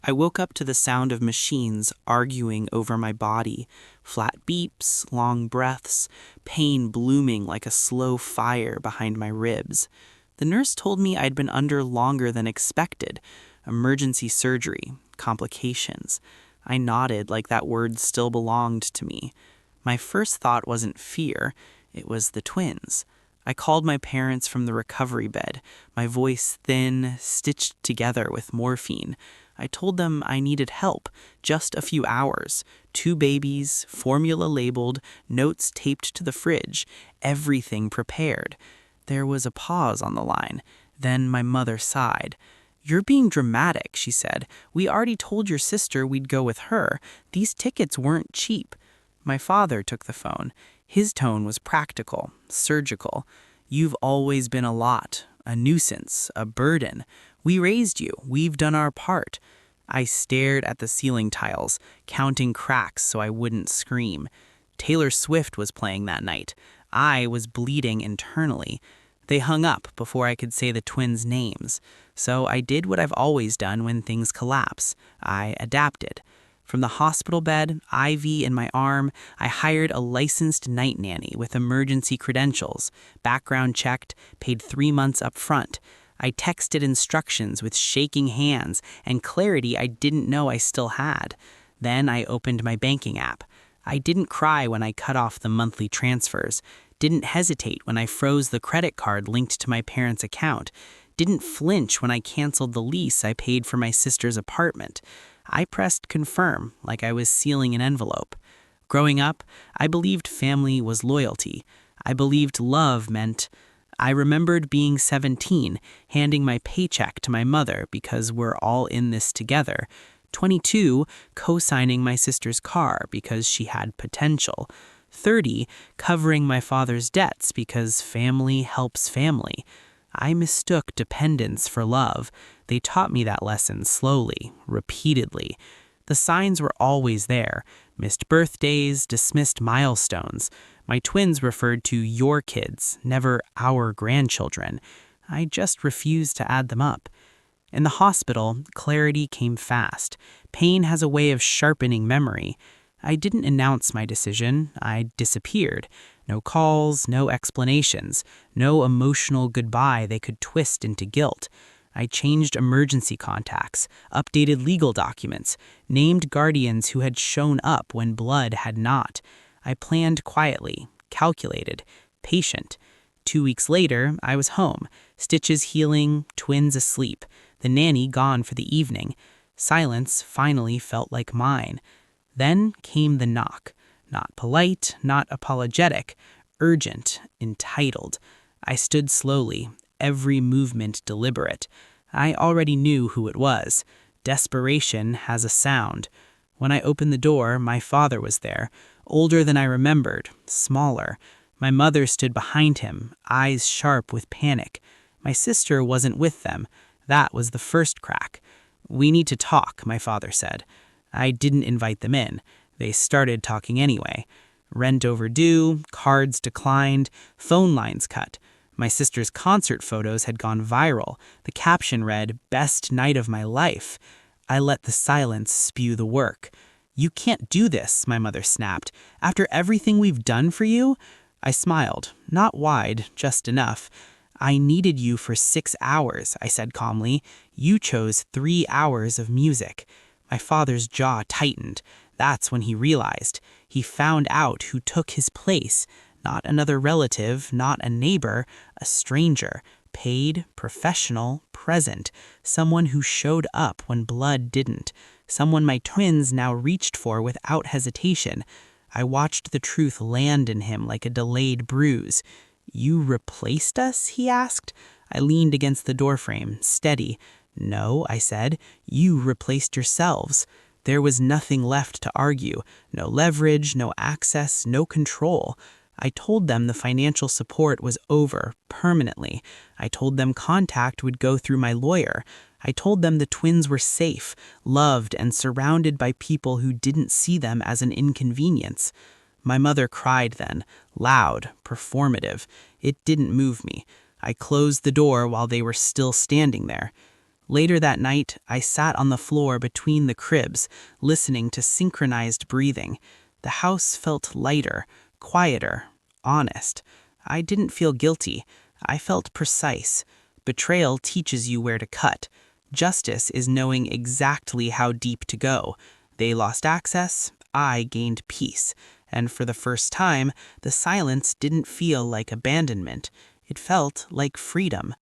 I woke up to the sound of machines arguing over my body, flat beeps, long breaths, pain blooming like a slow fire behind my ribs. The nurse told me I'd been under longer than expected. Emergency surgery, complications. I nodded like that word still belonged to me. My first thought wasn't fear, it was the twins. I called my parents from the recovery bed, my voice thin, stitched together with morphine. I told them I needed help, just a few hours. 2 babies, formula labeled, notes taped to the fridge, everything prepared. There was a pause on the line. Then my mother sighed. "You're being dramatic," she said. "We already told your sister we'd go with her. These tickets weren't cheap." My father took the phone. His tone was practical, surgical. "You've always been a lot, a nuisance, a burden. We raised you. We've done our part." I stared at the ceiling tiles, counting cracks so I wouldn't scream. Taylor Swift was playing that night. I was bleeding internally. They hung up before I could say the twins' names. So I did what I've always done when things collapse. I adapted. From the hospital bed, IV in my arm, I hired a licensed night nanny with emergency credentials, background checked, paid 3 months up front. I texted instructions with shaking hands and clarity I didn't know I still had. Then I opened my banking app. I didn't cry when I cut off the monthly transfers, didn't hesitate when I froze the credit card linked to my parents' account, didn't flinch when I canceled the lease I paid for my sister's apartment. I pressed confirm like I was sealing an envelope. Growing up, I believed family was loyalty. I believed love meant... I remembered being 17, handing my paycheck to my mother because we're all in this together. 22, co-signing my sister's car because she had potential. 30, covering my father's debts because family helps family. I mistook dependence for love. They taught me that lesson slowly, repeatedly. The signs were always there. Missed birthdays, dismissed milestones. My twins referred to your kids, never our grandchildren. I just refused to add them up. In the hospital, clarity came fast. Pain has a way of sharpening memory. I didn't announce my decision. I disappeared. No calls, no explanations, no emotional goodbye they could twist into guilt. I changed emergency contacts, updated legal documents, named guardians who had shown up when blood had not. I planned quietly, calculated, patient. 2 weeks later, I was home, stitches healing, twins asleep, the nanny gone for the evening. Silence finally felt like mine. Then came the knock. Not polite, not apologetic, urgent, entitled. I stood slowly, every movement deliberate. I already knew who it was. Desperation has a sound. When I opened the door, my father was there, older than I remembered, smaller. My mother stood behind him, eyes sharp with panic. My sister wasn't with them. That was the first crack. "We need to talk," my father said. I didn't invite them in. They started talking anyway. Rent overdue, cards declined, phone lines cut. My sister's concert photos had gone viral. The caption read, "Best night of my life." I let the silence spew the work. "You can't do this," my mother snapped. "After everything we've done for you?" I smiled, not wide, just enough. "I needed you for 6 hours," I said calmly. "You chose 3 hours of music." My father's jaw tightened. That's when he realized. He found out who took his place. Not another relative, not a neighbor, a stranger. Paid, professional, present. Someone who showed up when blood didn't. Someone my twins now reached for without hesitation. I watched the truth land in him like a delayed bruise. "You replaced us?" he asked. I leaned against the doorframe, steady. "No," I said. "You replaced yourselves." There was nothing left to argue. No leverage, no access, no control. I told them the financial support was over, permanently. I told them contact would go through my lawyer. I told them the twins were safe, loved, and surrounded by people who didn't see them as an inconvenience. My mother cried then, loud, performative. It didn't move me. I closed the door while they were still standing there. Later that night, I sat on the floor between the cribs, listening to synchronized breathing. The house felt lighter, quieter, honest. I didn't feel guilty. I felt precise. Betrayal teaches you where to cut. Justice is knowing exactly how deep to go. They lost access, I gained peace. And for the first time, the silence didn't feel like abandonment. It felt like freedom.